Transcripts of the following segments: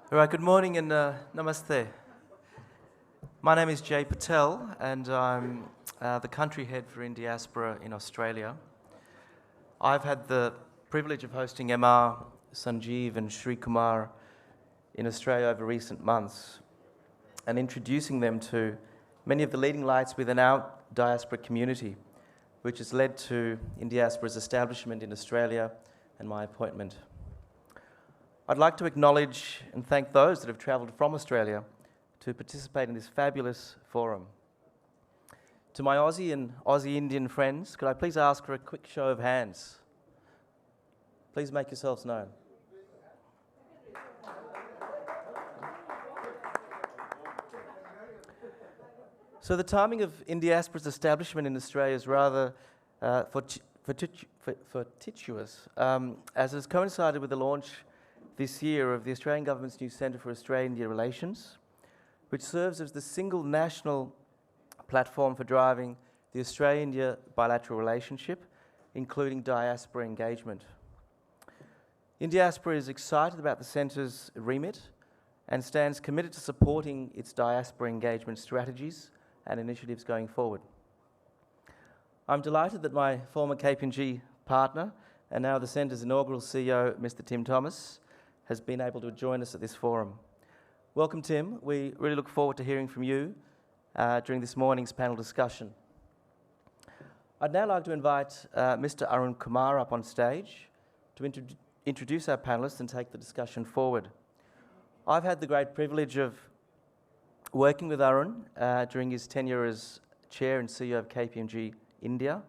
All right, good morning and namaste. My name is Jay Patel and I'm the country head for Indiaspora in Australia. I've had the privilege of hosting MR, Sanjeev and Sri Kumar in Australia over recent months and introducing them to many of the leading lights within our diaspora community, which has led to Indiaspora's establishment in Australia and my appointment. I'd like to acknowledge and thank those that have travelled from Australia to participate in this fabulous forum. To my Aussie and Aussie Indian friends, could I please ask for a quick show of hands? Please make yourselves known. So the timing of Indiaspora's establishment in Australia is rather fortuitous, as it has coincided with the launch this year of the Australian Government's new Centre for Australia-India Relations, which serves as the single national platform for driving the Australia-India bilateral relationship, including diaspora engagement. Indiaspora is excited about the Centre's remit and stands committed to supporting its diaspora engagement strategies and initiatives going forward. I'm delighted that my former KPMG partner and now the Centre's inaugural CEO, Mr. Tim Thomas, has been able to join us at this forum. Welcome, Tim. We really look forward to hearing from you during this morning's panel discussion. I'd now like to invite Mr. Arun Kumar up on stage to introduce our panellists and take the discussion forward. I've had the great privilege of working with Arun during his tenure as Chair and CEO of KPMG India,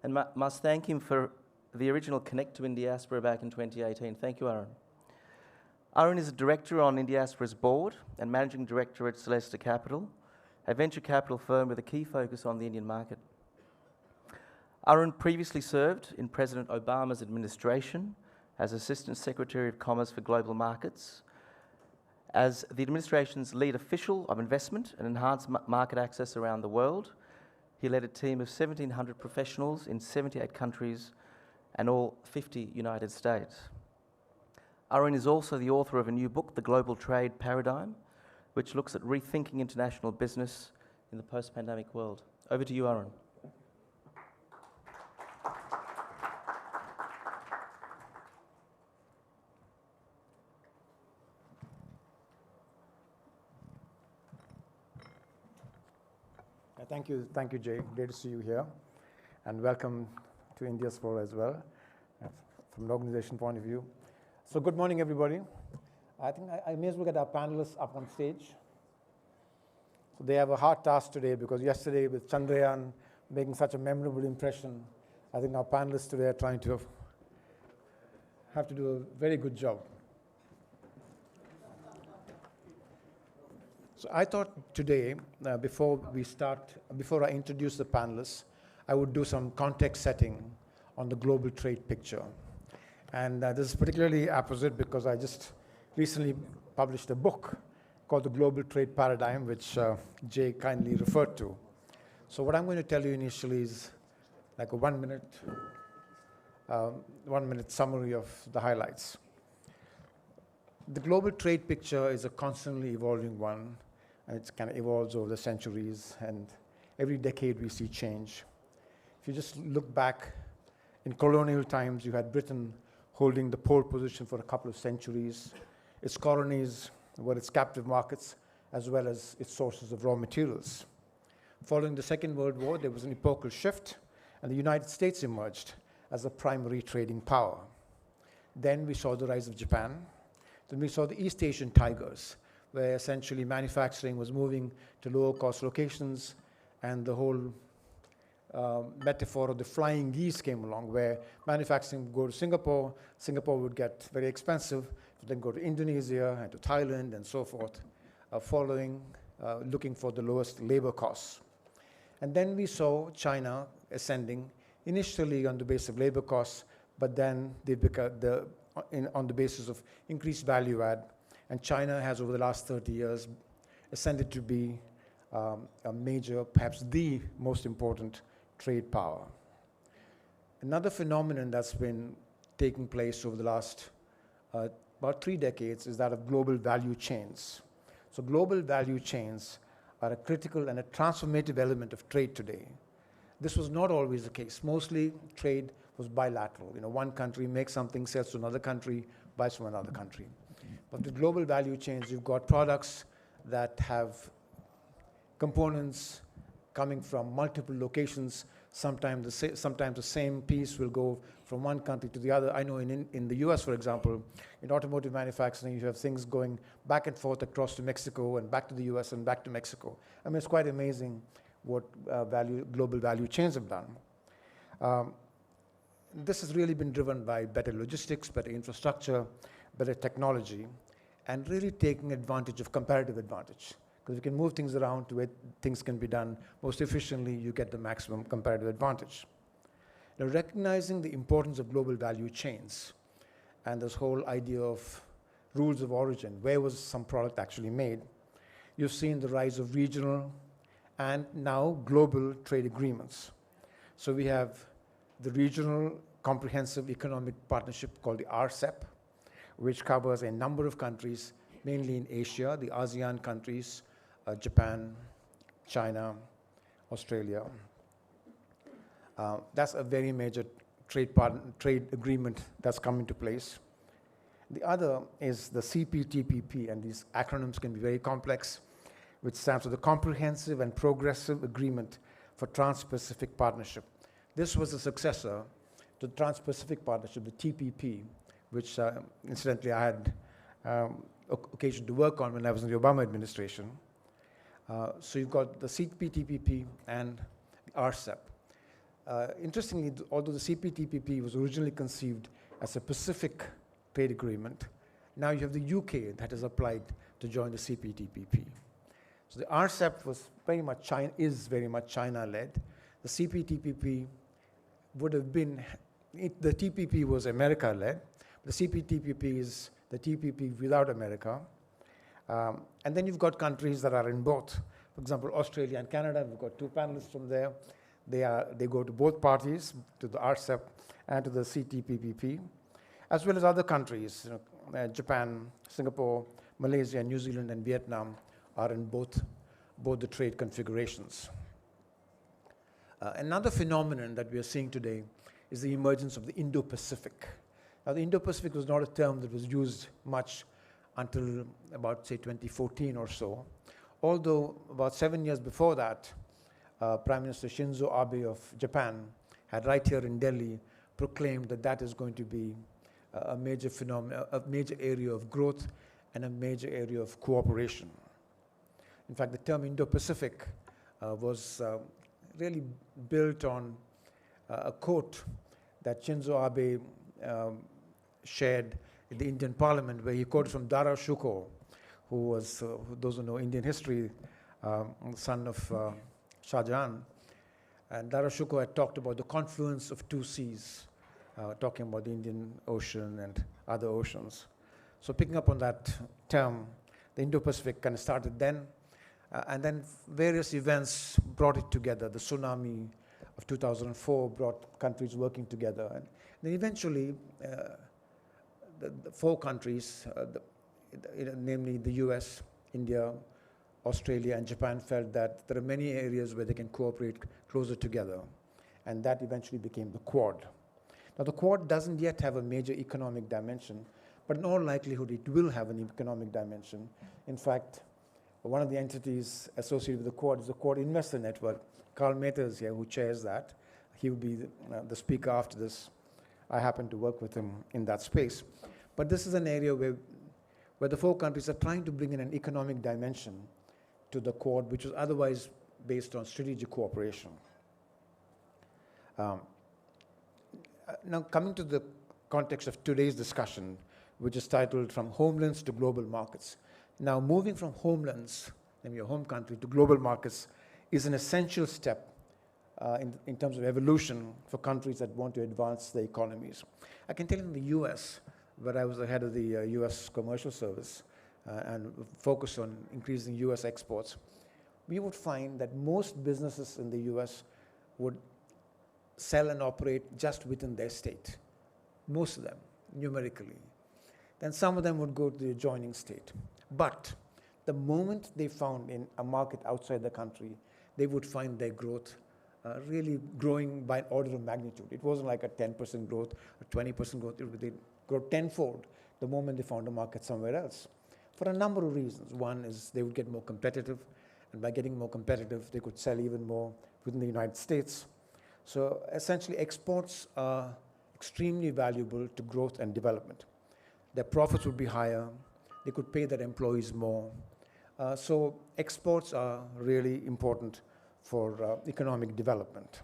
and must thank him for the original Connect to Indiaspora back in 2018. Thank you, Arun. Arun is a director on Indiaspora's board and managing director at Celesta Capital, a venture capital firm with a key focus on the Indian market. Arun previously served in President Obama's administration as Assistant Secretary of Commerce for Global Markets, as the administration's lead official of investment and enhanced market access around the world. He led a team of 1,700 professionals in 78 countries and all 50 United States. Arun is also the author of a new book, The Global Trade Paradigm, which looks at rethinking international business in the post-pandemic world. Over to you, Arun. Thank you, Jay. Great to see you here, and welcome to Indiaspora as well, from an organization point of view. So good morning, everybody. I think I may as well get our panelists up on stage. So they have a hard task today because yesterday with Chandrayaan making such a memorable impression, I think our panelists today are trying to have to do a very good job. So I thought today, before I introduce the panelists, I would do some context setting on the global trade picture. And this is particularly apposite because I just recently published a book called The Global Trade Paradigm, which Jay kindly referred to. So what I'm going to tell you initially is like a one minute summary of the highlights. The global trade picture is a constantly evolving one, and it kind of evolves over the centuries, and every decade we see change. If you just look back, in colonial times, you had Britain holding the pole position for a couple of centuries. Its colonies were its captive markets, as well as its sources of raw materials. Following the Second World War, there was an epochal shift, and the United States emerged as a primary trading power. Then we saw the rise of Japan. Then we saw the East Asian tigers, where essentially manufacturing was moving to lower cost locations, and the whole metaphor of the flying geese came along, where manufacturing would go to Singapore, Singapore would get very expensive, then go to Indonesia and to Thailand and so forth, looking for the lowest labor costs. And then we saw China ascending, initially on the basis of labor costs, but then they became on the basis of increased value add. And China has, over the last 30 years, ascended to be a major, perhaps the most important trade power. Another phenomenon that's been taking place over the last about 3 decades is that of global value chains. So global value chains are a critical and a transformative element of trade today. This was not always the case. Mostly trade was bilateral. One country makes something, sells to another country, buys from another country. But with global value chains, you've got products that have components coming from multiple locations. Sometimes the same piece will go from one country to the other. I know in the US, for example, in automotive manufacturing, you have things going back and forth across to Mexico and back to the US and back to Mexico. I mean, it's quite amazing what global value chains have done. This has really been driven by better logistics, better infrastructure, better technology, and really taking advantage of comparative advantage. Because if you can move things around to where things can be done most efficiently, you get the maximum comparative advantage. Now, recognizing the importance of global value chains and this whole idea of rules of origin, where was some product actually made, you've seen the rise of regional and now global trade agreements. So we have the Regional Comprehensive Economic Partnership called the RCEP, which covers a number of countries, mainly in Asia, the ASEAN countries, Japan, China, Australia. That's a very major trade agreement that's come into place. The other is the CPTPP, and these acronyms can be very complex, which stands for the Comprehensive and Progressive Agreement for Trans-Pacific Partnership. This was the successor to the Trans-Pacific Partnership, the TPP, which incidentally I had occasion to work on when I was in the Obama administration. So you've got the CPTPP and the RCEP. Interestingly, although the CPTPP was originally conceived as a Pacific trade agreement, now you have the UK that has applied to join the CPTPP. So the RCEP was is very much China-led. The CPTPP would have been, the TPP was America-led. The CPTPP is the TPP without America. And then you've got countries that are in both. For example, Australia and Canada, we've got 2 panelists from there. They go to both parties, to the RCEP and to the CPTPP, as well as other countries. Japan, Singapore, Malaysia, New Zealand, and Vietnam are in both the trade configurations. Another phenomenon that we are seeing today is the emergence of the Indo-Pacific. Now, the Indo-Pacific was not a term that was used much until about, say, 2014 or so. Although about 7 years before that, Prime Minister Shinzo Abe of Japan had right here in Delhi proclaimed that that is going to be a major phenomenon, a major area of growth and a major area of cooperation. In fact, the term Indo-Pacific was really built on a quote that Shinzo Abe shared in the Indian Parliament, where he quoted from Dara Shikoh, who was, those who know Indian history, son of Shah Jahan. And Dara Shikoh had talked about the confluence of 2 seas, talking about the Indian Ocean and other oceans. So picking up on that term, the Indo-Pacific kind of started then, and then various events brought it together. The tsunami of 2004 brought countries working together. And then eventually, the 4 countries, namely the US, India, Australia, and Japan, felt that there are many areas where they can cooperate closer together. And that eventually became the Quad. Now, the Quad doesn't yet have a major economic dimension, but in all likelihood, it will have an economic dimension. In fact, one of the entities associated with the Quad is the Quad Investor Network. Carl Mehta is here, who chairs that. He will be the speaker after this. I happen to work with him in that space. But this is an area where the 4 countries are trying to bring in an economic dimension to the Quad, which was otherwise based on strategic cooperation. Now, coming to the context of today's discussion, which is titled From Homelands to Global Markets. Now, moving from homelands, in your home country, to global markets is an essential step in terms of evolution for countries that want to advance their economies. I can tell you in the US, where I was the head of the US Commercial Service and focused on increasing US exports, we would find that most businesses in the US would sell and operate just within their state, most of them, numerically. then some of them would go to the adjoining state. But the moment they found in a market outside the country, they would find their growth really growing by an order of magnitude. It wasn't like a 10% growth, a 20% growth. They'd grow tenfold the moment they found a market somewhere else, for a number of reasons. One is they would get more competitive, and by getting more competitive, they could sell even more within the United States. So essentially, exports are extremely valuable to growth and development. Their profits would be higher. They could pay their employees more. So exports are really important for economic development.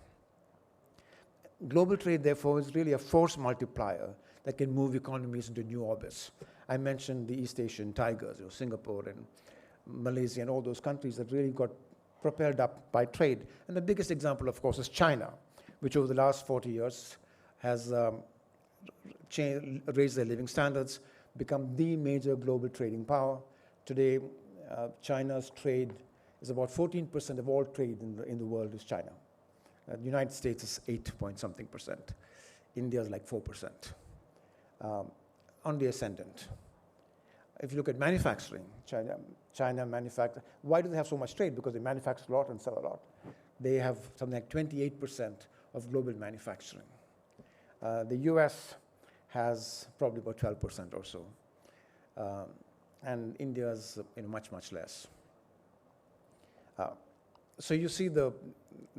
Global trade, therefore, is really a force multiplier that can move economies into new orbits. I mentioned the East Asian tigers, Singapore and Malaysia and all those countries that really got propelled up by trade. And the biggest example, of course, is China, which over the last 40 years has raised their living standards, become the major global trading power. Today, China's trade is about 14% of all trade in the world is China. The United States is 8-point-something%. India is like 4%. On the ascendant. If you look at manufacturing, China manufactures. Why do they have so much trade? Because they manufacture a lot and sell a lot. They have something like 28% of global manufacturing. The US has probably about 12% or so. And India is much, much less. So you see the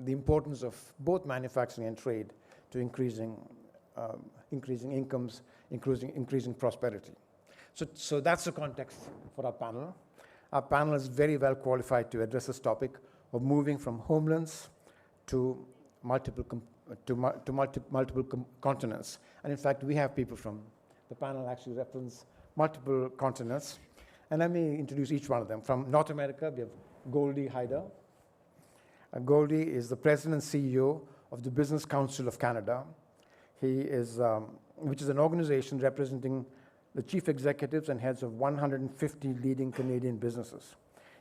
importance of both manufacturing and trade to increasing incomes, increasing prosperity. So that's the context for our panel. Our panel is very well qualified to address this topic of moving from homelands to multiple continents. And in fact, we have people from the panel actually reference multiple continents. And let me introduce each one of them. From North America, we have Goldie Hyder. Goldie is the president and CEO of the Business Council of Canada. He is, which is an organization representing the chief executives and heads of 150 leading Canadian businesses.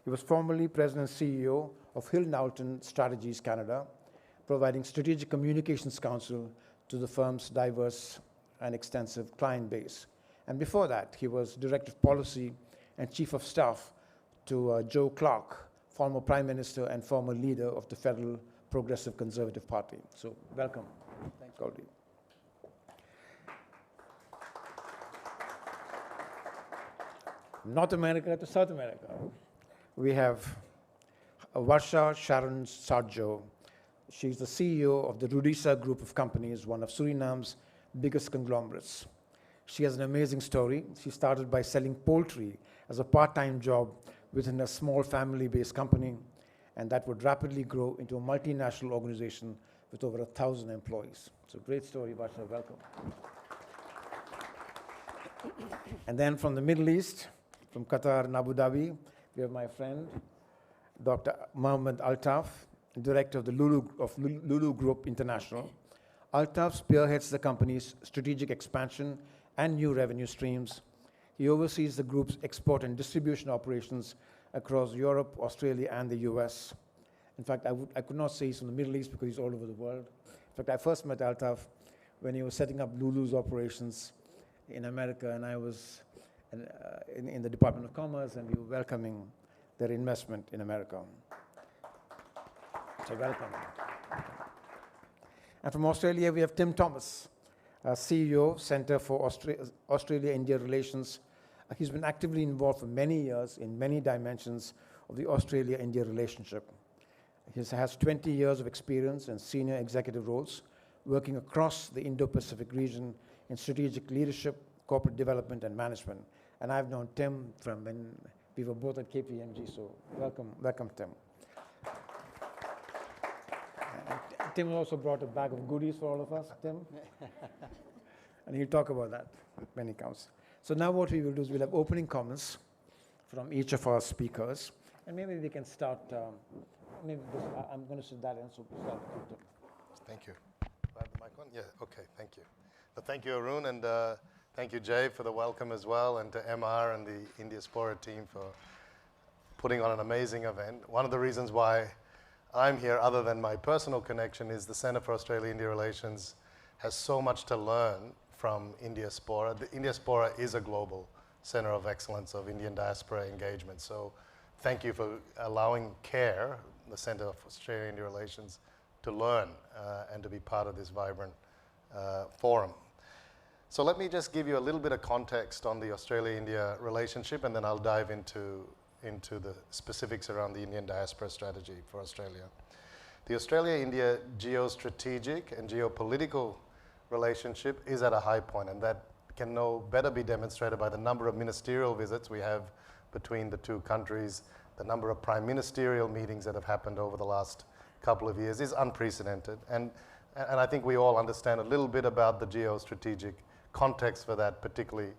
He was formerly president and CEO of Hill Knowlton Strategies Canada, providing strategic communications counsel to the firm's diverse and extensive client base. And before that, he was director of policy and chief of staff to Joe Clark, former prime minister and former leader of the Federal Progressive Conservative Party. So welcome. Thanks, Goldie. North America to South America. We have Varsha Sharon Sarjo. She's the CEO of the Rudisa Group of Companies, one of Suriname's biggest conglomerates. She has an amazing story. She started by selling poultry as a part-time job within a small family-based company, and that would rapidly grow into a multinational organization with over 1,000 employees. So great story, Varsha, welcome. And then from the Middle East, from Qatar and Abu Dhabi, we have my friend, Dr. Mohammed Altaf, director of the Lulu Group International. Altaf spearheads the company's strategic expansion and new revenue streams. He oversees the group's export and distribution operations across Europe, Australia, and the US. In fact, I could not say he's from the Middle East because he's all over the world. In fact, I first met Altaf when he was setting up Lulu's operations in America, and I was in the Department of Commerce, and we were welcoming their investment in America. So welcome. And from Australia, we have Tim Thomas, CEO, Centre for Australia-India Relations. He's been actively involved for many years in many dimensions of the Australia-India relationship. He has 20 years of experience in senior executive roles, working across the Indo-Pacific region in strategic leadership, corporate development, and management. And I've known Tim from when we were both at KPMG, so welcome, Tim. Tim also brought a bag of goodies for all of us, Tim. And he'll talk about that when he comes. So now what we will do is we'll have opening comments from each of our speakers. And maybe we can start, I'm going to sit that in, so start with Tim. Thank you. Do I have the mic on? Yeah, okay, thank you. Well, thank you, Arun, and thank you, Jay, for the welcome as well, and to MR and the Indiaspora team for putting on an amazing event. One of the reasons why I'm here, other than my personal connection, is the Centre for Australia-India Relations has so much to learn from Indiaspora. The Indiaspora is a global center of excellence of Indian diaspora engagement. So thank you for allowing CARE, the Center of Australia-India Relations, to learn and to be part of this vibrant forum. So let me just give you a little bit of context on the Australia-India relationship, and then I'll dive into the specifics around the Indian diaspora strategy for Australia. The Australia-India geostrategic and geopolitical relationship is at a high point, and that can no better be demonstrated by the number of ministerial visits we have between the two countries. The number of prime ministerial meetings that have happened over the last couple of years is unprecedented, and I think we all understand a little bit about the geostrategic context for that, particularly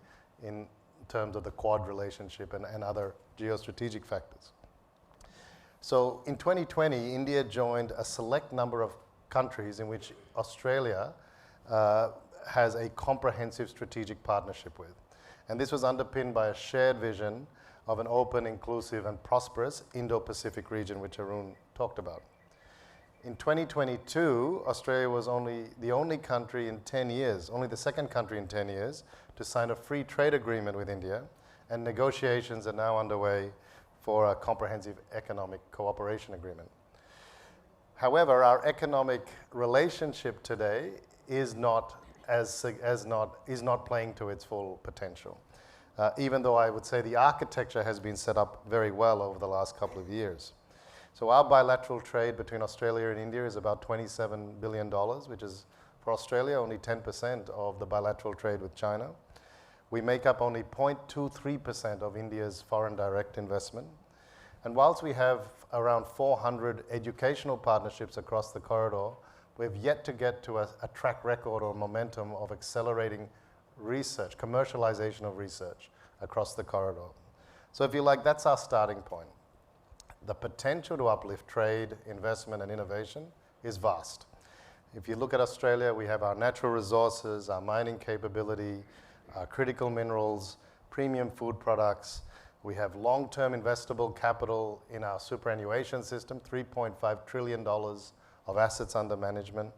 in terms of the Quad relationship and other geostrategic factors. So in 2020, India joined a select number of countries in which Australia has a comprehensive strategic partnership with. And this was underpinned by a shared vision of an open, inclusive, and prosperous Indo-Pacific region, which Arun talked about. In 2022, Australia was only the only country in 10 years, only the second country in 10 years, to sign a free trade agreement with India, and negotiations are now underway for a comprehensive economic cooperation agreement. However, our economic relationship today is not playing to its full potential, even though I would say the architecture has been set up very well over the last couple of years. So our bilateral trade between Australia and India is about $27 billion, which is, for Australia, only 10% of the bilateral trade with China. We make up only 0.23% of India's foreign direct investment. And whilst we have around 400 educational partnerships across the corridor, we've yet to get to a track record or momentum of accelerating research, commercialization of research across the corridor. So if you like, that's our starting point. The potential to uplift trade, investment, and innovation is vast. If you look at Australia, we have our natural resources, our mining capability, our critical minerals, premium food products. We have long-term investable capital in our superannuation system, $3.5 trillion of assets under management.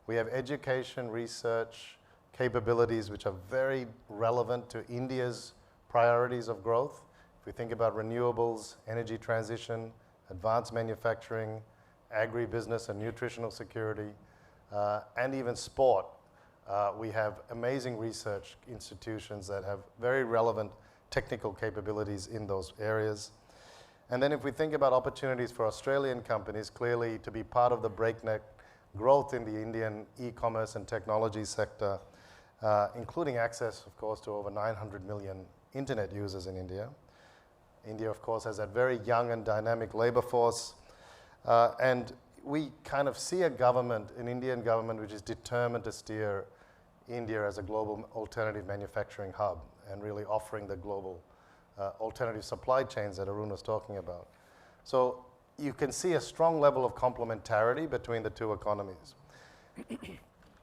We have education, research, capabilities which are very relevant to India's priorities of growth. If we think about renewables, energy transition, advanced manufacturing, agribusiness and nutritional security, and even sport, we have amazing research institutions that have very relevant technical capabilities in those areas. And then if we think about opportunities for Australian companies, clearly to be part of the breakneck growth in the Indian e-commerce and technology sector, including access, of course, to over 900 million internet users in India. India, of course, has a very young and dynamic labor force, and we kind of see a government, an Indian government, which is determined to steer India as a global alternative manufacturing hub and really offering the global alternative supply chains that Arun was talking about. So you can see a strong level of complementarity between the two economies.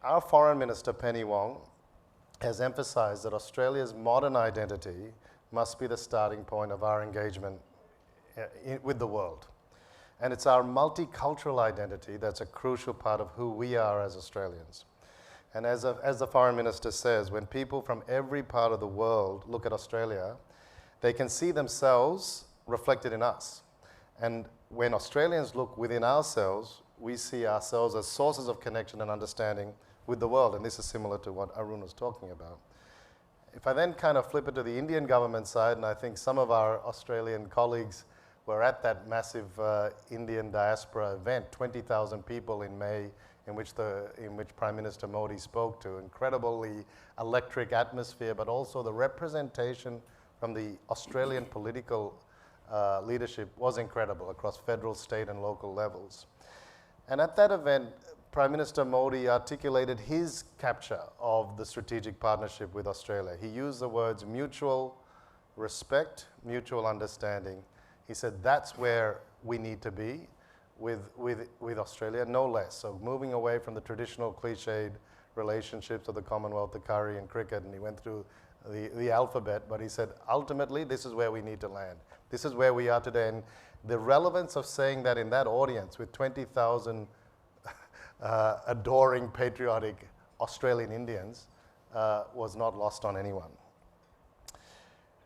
Our Foreign Minister, Penny Wong, has emphasized that Australia's modern identity must be the starting point of our engagement with the world. And it's our multicultural identity that's a crucial part of who we are as Australians. And as the Foreign Minister says, when people from every part of the world look at Australia, they can see themselves reflected in us. And when Australians look within ourselves, we see ourselves as sources of connection and understanding with the world. And this is similar to what Arun was talking about. If I then kind of flip it to the Indian government side, and I think some of our Australian colleagues were at that massive Indian diaspora event, 20,000 people in May, in which Prime Minister Modi spoke to. Incredibly electric atmosphere, but also the representation from the Australian political leadership was incredible across federal, state, and local levels. And at that event, Prime Minister Modi articulated his capture of the strategic partnership with Australia. He used the words mutual respect, mutual understanding. He said that's where we need to be with Australia, no less. So moving away from the traditional cliched relationships of the Commonwealth, the curry and cricket, and he went through the alphabet, but he said, ultimately, this is where we need to land. This is where we are today. And the relevance of saying that in that audience with 20,000 adoring, patriotic Australian Indians was not lost on anyone.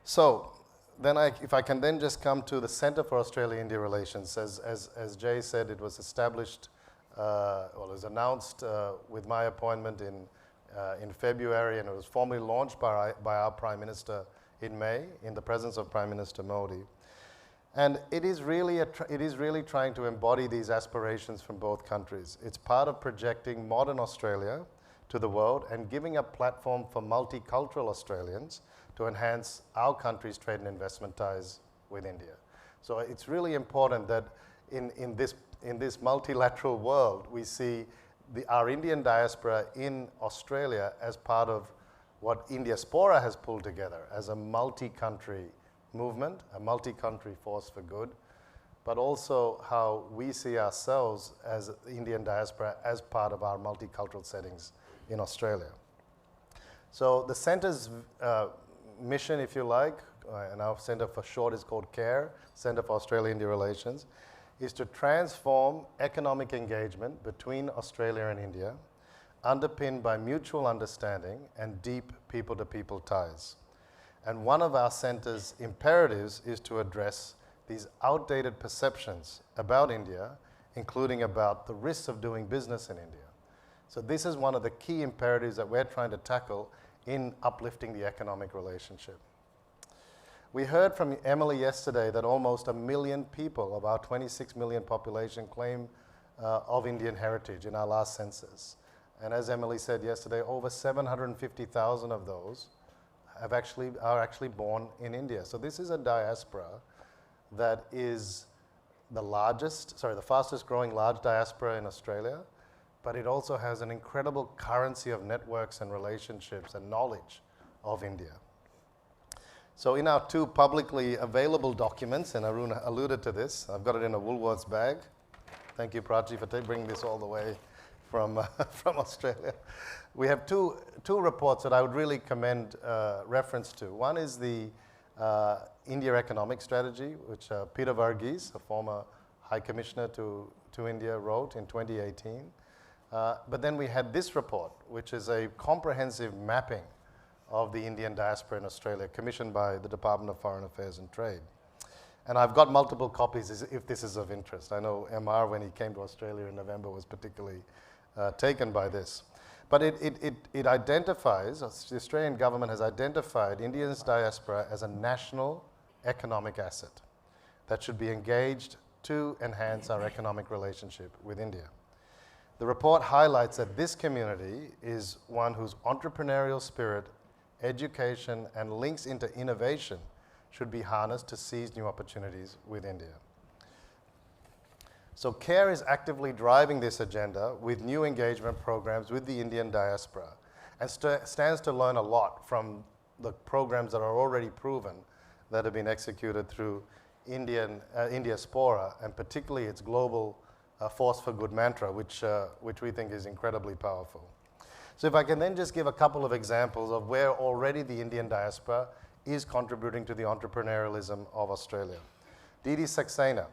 So, then if I can then just come to the Center for Australia-India Relations, as Jay said, it was established, well, it was announced with my appointment in February, and it was formally launched by our Prime Minister in May, in the presence of Prime Minister Modi. And it is really trying to embody these aspirations from both countries. It's part of projecting modern Australia to the world and giving a platform for multicultural Australians to enhance our country's trade and investment ties with India. So it's really important that in this multilateral world, we see our Indian diaspora in Australia as part of what Indiaspora has pulled together as a multi-country movement, a multi-country force for good, but also how we see ourselves as the Indian diaspora as part of our multicultural settings in Australia. So the center's mission, if you like, and our center for short is called CARE, Center for Australia-India Relations, is to transform economic engagement between Australia and India, underpinned by mutual understanding and deep people-to-people ties. And one of our center's imperatives is to address these outdated perceptions about India, including about the risks of doing business in India. So this is one of the key imperatives that we're trying to tackle in uplifting the economic relationship. We heard from Emily yesterday that almost 1 million people of our 26 million population claim of Indian heritage in our last census. And as Emily said yesterday, over 750,000 of those are actually born in India. So this is a diaspora that is the fastest growing large diaspora in Australia, but it also has an incredible currency of networks and relationships and knowledge of India. So in our 2 publicly available documents, and Arun alluded to this, I've got it in a Woolworths bag. Thank you, Prachi, for bringing this all the way from Australia. We have two reports that I would really commend reference to. One is the India Economic Strategy, which Peter Varghese, a former High Commissioner to India, wrote in 2018. But then we had this report, which is a comprehensive mapping of the Indian diaspora in Australia, commissioned by the Department of Foreign Affairs and Trade. And I've got multiple copies if this is of interest. I know MR, when he came to Australia in November, was particularly taken by this. But it identifies, the Australian government has identified India's diaspora as a national economic asset that should be engaged to enhance our economic relationship with India. The report highlights that this community is one whose entrepreneurial spirit, education, and links into innovation should be harnessed to seize new opportunities with India. So CARE is actively driving this agenda with new engagement programs with the Indian diaspora and stands to learn a lot from the programs that are already proven that have been executed through Indiaspora, and particularly its global force for good mantra, which we think is incredibly powerful. So if I can then just give a couple of examples of where already the Indian diaspora is contributing to the entrepreneurialism of Australia. Didi Saxena,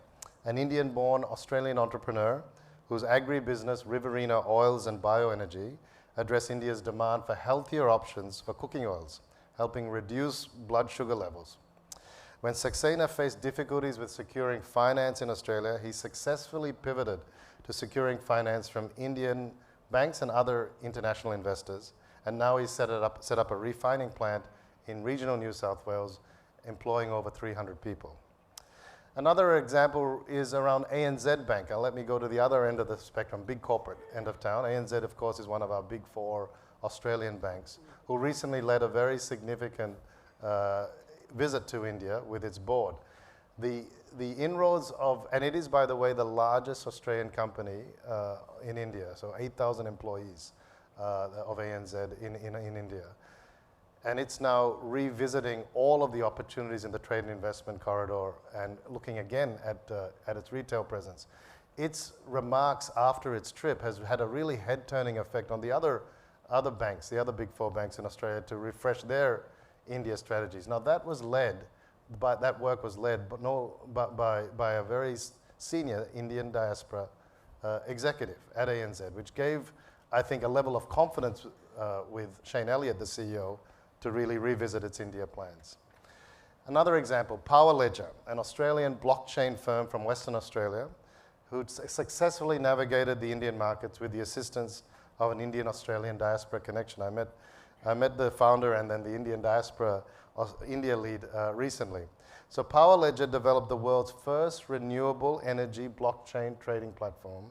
an Indian-born Australian entrepreneur whose agribusiness Riverina Oils and Bioenergy address India's demand for healthier options for cooking oils, helping reduce blood sugar levels. When Saxena faced difficulties with securing finance in Australia, he successfully pivoted to securing finance from Indian banks and other international investors, and now he's set up a refining plant in regional New South Wales, employing over 300 people. Another example is around ANZ Bank. Let me go to the other end of the spectrum, big corporate end of town. ANZ, of course, is one of our big 4 Australian banks, who recently led a very significant visit to India with its board. The inroads of, and it is, by the way, the largest Australian company in India, so 8,000 employees of ANZ in India. And it's now revisiting all of the opportunities in the trade and investment corridor and looking again at its retail presence. Its remarks after its trip has had a really head-turning effect on the other banks, the other big 4 banks in Australia, to refresh their India strategies. Now that work was led by a very senior Indian diaspora executive at ANZ, which gave, I think, a level of confidence with Shane Elliott, the CEO, to really revisit its India plans. Another example, Power Ledger, an Australian blockchain firm from Western Australia who successfully navigated the Indian markets with the assistance of an Indian-Australian diaspora connection. I met the founder and then the Indian diaspora India lead recently. So Power Ledger developed the world's first renewable energy blockchain trading platform.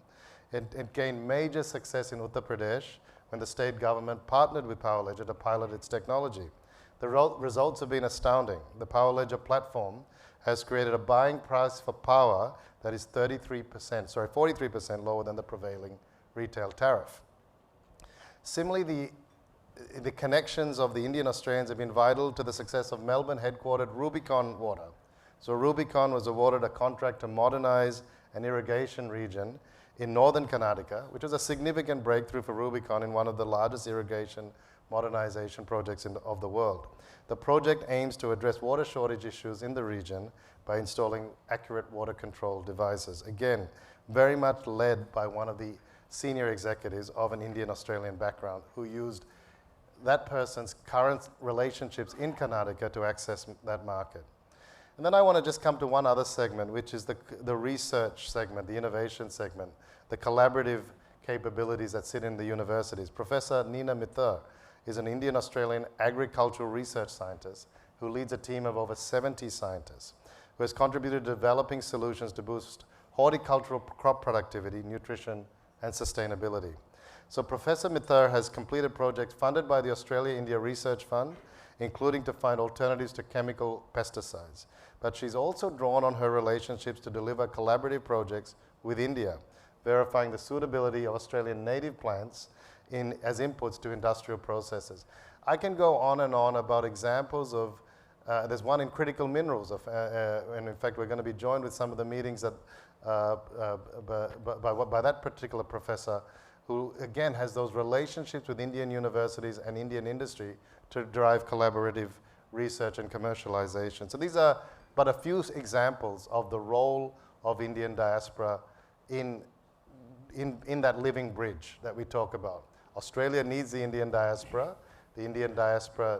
It gained major success in Uttar Pradesh when the state government partnered with Power Ledger to pilot its technology. The results have been astounding. The Power Ledger platform has created a buying price for power that is 43% lower than the prevailing retail tariff. Similarly, the connections of the Indian Australians have been vital to the success of Melbourne-headquartered Rubicon Water. So Rubicon was awarded a contract to modernize an irrigation region in northern Karnataka, which was a significant breakthrough for Rubicon in one of the largest irrigation modernization projects of the world. The project aims to address water shortage issues in the region by installing accurate water control devices. Again, very much led by one of the senior executives of an Indian-Australian background who used that person's current relationships in Karnataka to access that market. And then I want to just come to one other segment, which is the research segment, the innovation segment, the collaborative capabilities that sit in the universities. Professor Nina Mithur is an Indian-Australian agricultural research scientist who leads a team of over 70 scientists, who has contributed to developing solutions to boost horticultural crop productivity, nutrition, and sustainability. So Professor Mithur has completed projects funded by the Australia-India Research Fund, including to find alternatives to chemical pesticides. But she's also drawn on her relationships to deliver collaborative projects with India, verifying the suitability of Australian native plants as inputs to industrial processes. I can go on and on about examples of, there's one in critical minerals, and in fact we're going to be joined with some of the meetings that, by that particular professor, who again has those relationships with Indian universities and Indian industry to drive collaborative research and commercialization. So these are but a few examples of the role of Indian diaspora in that living bridge that we talk about. Australia needs the Indian diaspora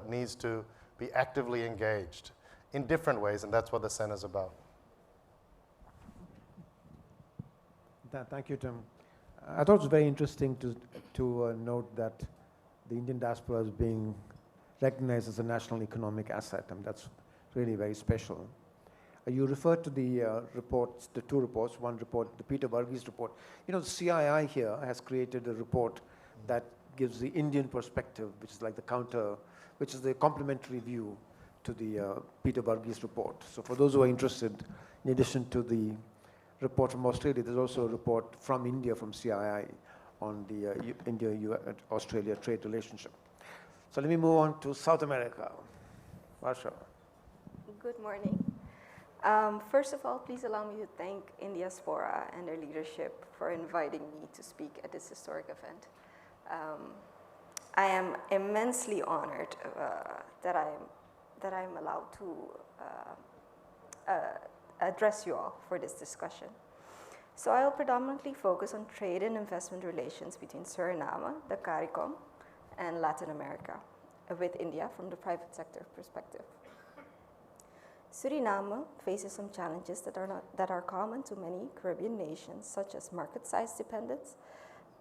needs to be actively engaged in different ways, and that's what the Center's about. Thank you, Tim. I thought it was very interesting to note that the Indian diaspora is being recognized as a national economic asset, and that's really very special. You referred to the reports, the two reports, one report, the Peter Varghese report. You know, the CII here has created a report that gives the Indian perspective, which is like the counter, which is the complementary view to the Peter Varghese report. So for those who are interested, in addition to the report from Australia, there's also a report from India, from CII, on the India-Australia trade relationship. So let me move on to South America. Varsha. Good morning. First of all, please allow me to thank Indiaspora and their leadership for inviting me to speak at this historic event. I am immensely honored that I'm allowed to address you all for this discussion. So I'll predominantly focus on trade and investment relations between Suriname, the CARICOM, and Latin America, with India from the private sector perspective. Suriname faces some challenges that are common to many Caribbean nations, such as market size dependence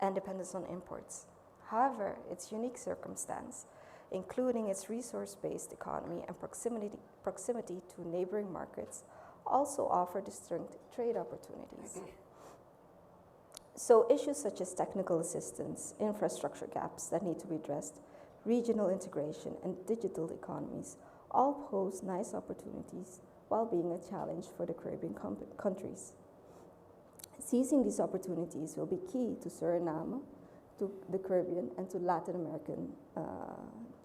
and dependence on imports. However, its unique circumstance, including its resource-based economy and proximity to neighboring markets, also offer distinct trade opportunities. So issues such as technical assistance, infrastructure gaps that need to be addressed, regional integration, and digital economies all pose nice opportunities while being a challenge for the Caribbean countries. Seizing these opportunities will be key to Suriname, to the Caribbean, and to Latin American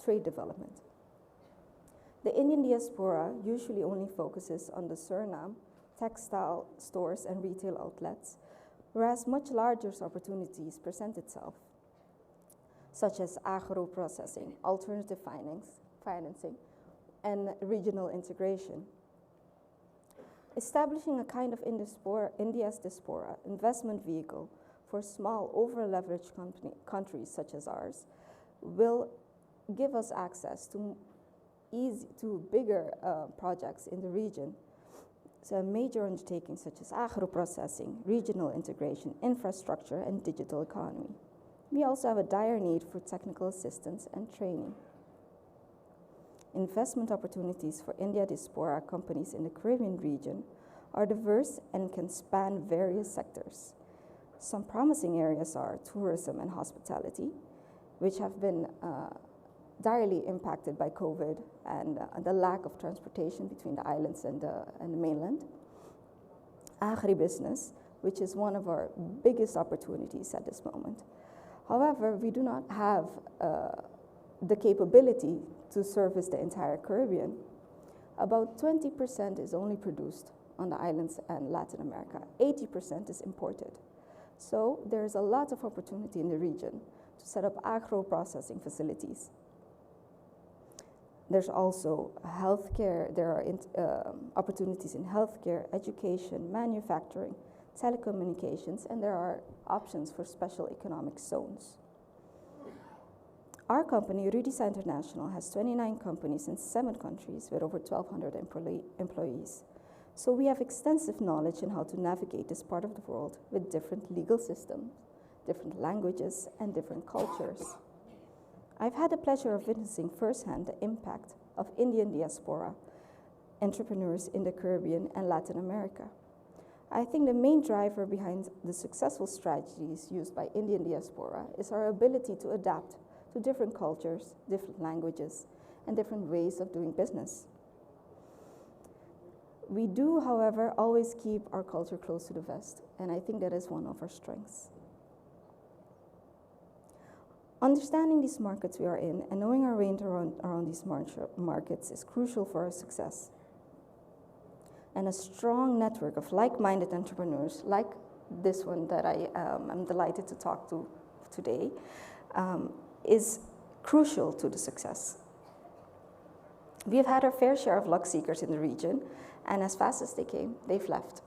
trade development. The Indian diaspora usually only focuses on the Suriname textile stores and retail outlets, whereas much larger opportunities present itself, such as agro-processing, alternative financing, and regional integration. Establishing a kind of India's diaspora investment vehicle for small over-leveraged countries such as ours will give us access to bigger projects in the region. So major undertakings such as agro-processing, regional integration, infrastructure, and digital economy. We also have a dire need for technical assistance and training. Investment opportunities for Indiaspora companies in the Caribbean region are diverse and can span various sectors. Some promising areas are tourism and hospitality, which have been direly impacted by COVID and the lack of transportation between the islands and the mainland. Agribusiness, which is one of our biggest opportunities at this moment. However, we do not have the capability to service the entire Caribbean. About 20% is only produced on the islands and Latin America. 80% is imported. So there's a lot of opportunity in the region to set up agro-processing facilities. There's also healthcare. There are opportunities in healthcare, education, manufacturing, telecommunications, and there are options for special economic zones. Our company, Rudisa International, has 29 companies in 7 countries with over 1,200 employees. So we have extensive knowledge in how to navigate this part of the world with different legal systems, different languages, and different cultures. I've had the pleasure of witnessing firsthand the impact of Indian diaspora entrepreneurs in the Caribbean and Latin America. I think the main driver behind the successful strategies used by Indian diaspora is our ability to adapt to different cultures, different languages, and different ways of doing business. We do, however, always keep our culture close to the vest, and I think that is one of our strengths. Understanding these markets we are in and knowing our way around these markets is crucial for our success. And a strong network of like-minded entrepreneurs, like this one that I am delighted to talk to today, is crucial to the success. We have had our fair share of luck seekers in the region, and as fast as they came, they've left.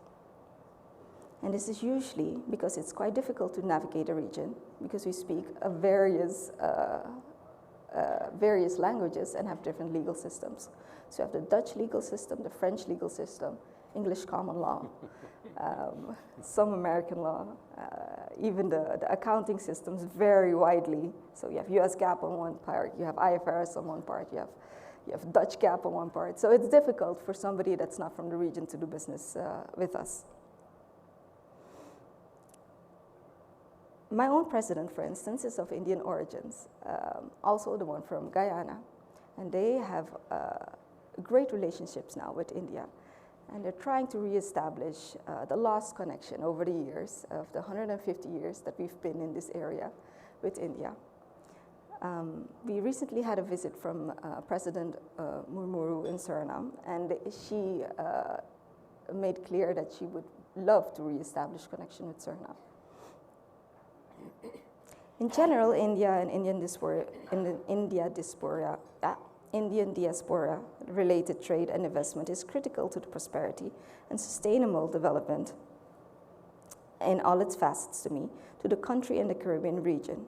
And this is usually because it's quite difficult to navigate a region because we speak various languages and have different legal systems. So you have the Dutch legal system, the French legal system, English common law, some American law, even the accounting systems vary widely. So you have US GAAP on one part, you have IFRS on one part, you have Dutch GAAP on one part. So it's difficult for somebody that's not from the region to do business with us. My own president, for instance, is of Indian origins, also the one from Guyana. And they have great relationships now with India. And they're trying to reestablish the lost connection over the years of the 150 years that we've been in this area with India. We recently had a visit from President Murmuru in Suriname, and she made clear that she would love to reestablish connection with Suriname. In general, India and Indian diaspora related trade and investment is critical to the prosperity and sustainable development in all its facets to the country and the Caribbean region.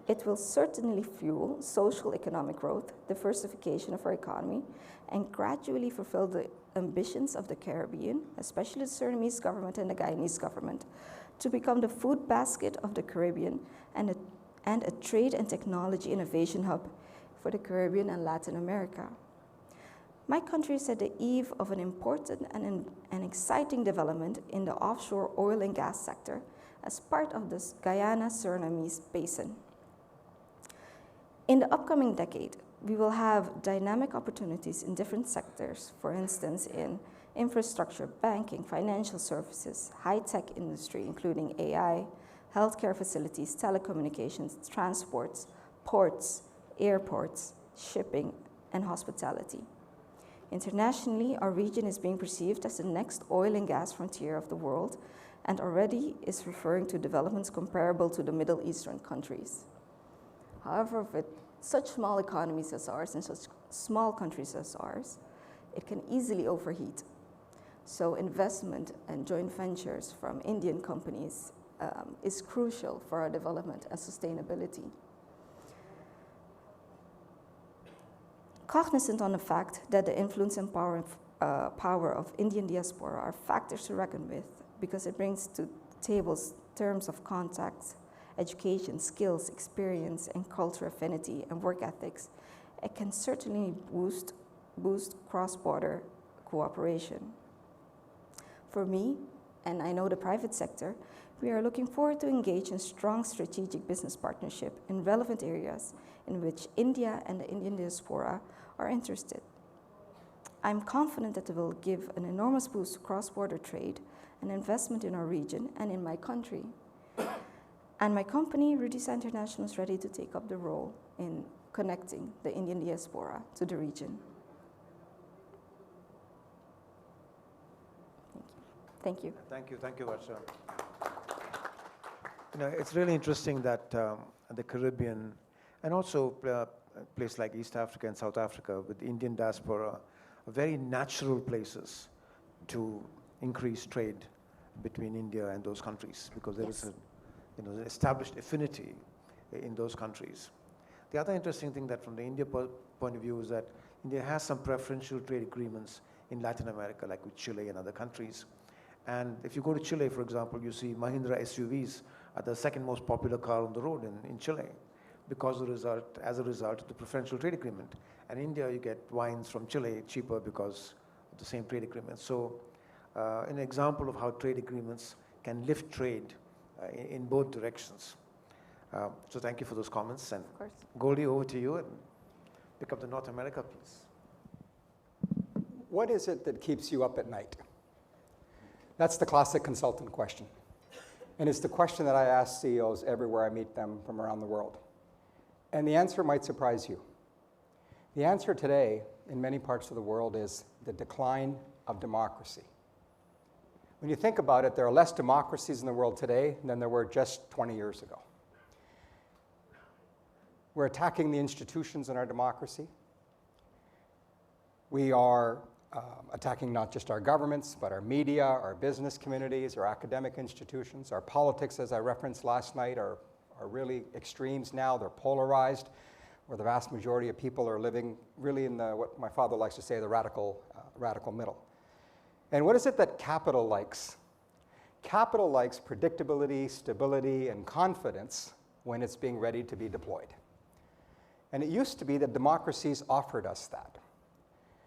It will certainly fuel social economic growth, diversification of our economy, and gradually fulfill the ambitions of the Caribbean, especially the Surinamese government and the Guyanese government, to become the food basket of the Caribbean and a trade and technology innovation hub for the Caribbean and Latin America. My country is at the eve of an important and an exciting development in the offshore oil and gas sector as part of the Guyana-Surinamese basin. In the upcoming decade, we will have dynamic opportunities in different sectors, for instance, in infrastructure, banking, financial services, high-tech industry, including AI, healthcare facilities, telecommunications, transports, ports, airports, shipping, and hospitality. Internationally, our region is being perceived as the next oil and gas frontier of the world and already is referring to developments comparable to the Middle Eastern countries. However, with such small economies as ours and such small countries as ours, it can easily overheat. So investment and joint ventures from Indian companies is crucial for our development and sustainability. Cognizant on the fact that the influence and power of Indian diaspora are factors to reckon with because it brings to tables terms of contact, education, skills, experience, and cultural affinity and work ethics, it can certainly boost cross-border cooperation. For me, and I know the private sector, we are looking forward to engage in strong strategic business partnership in relevant areas in which India and the Indian diaspora are interested. I'm confident that it will give an enormous boost to cross-border trade and investment in our region and in my country. And my company, Rudisa International, is ready to take up the role in connecting the Indian diaspora to the region. Thank you. Thank you, Varsha. You know, it's really interesting that the Caribbean and also a place like East Africa and South Africa with the Indian diaspora are very natural places to increase trade between India and those countries because there is an established affinity in those countries. The other interesting thing that from the India point of view is that India has some preferential trade agreements in Latin America, like with Chile and other countries. And if you go to Chile, for example, you see Mahindra SUVs are the second most popular car on the road in Chile because as a result of the preferential trade agreement. And in India, you get wines from Chile cheaper because of the same trade agreement. So an example of how trade agreements can lift trade in both directions. So thank you for those comments. And Of course. Goldie, over to you and pick up the North America piece. What is it that keeps you up at night? That's the classic consultant question. And it's the question that I ask CEOs everywhere I meet them from around the world. And the answer might surprise you. The answer today in many parts of the world is the decline of democracy. When you think about it, there are less democracies in the world today than there were just 20 years ago. We're attacking the institutions in our democracy. We are attacking not just our governments, but our media, our business communities, our academic institutions. Our politics, as I referenced last night, are really extremes now. They're polarized, where the vast majority of people are living really in what my father likes to say, the radical middle. And what is it that capital likes? Capital likes predictability, stability, and confidence when it's being ready to be deployed. And it used to be that democracies offered us that.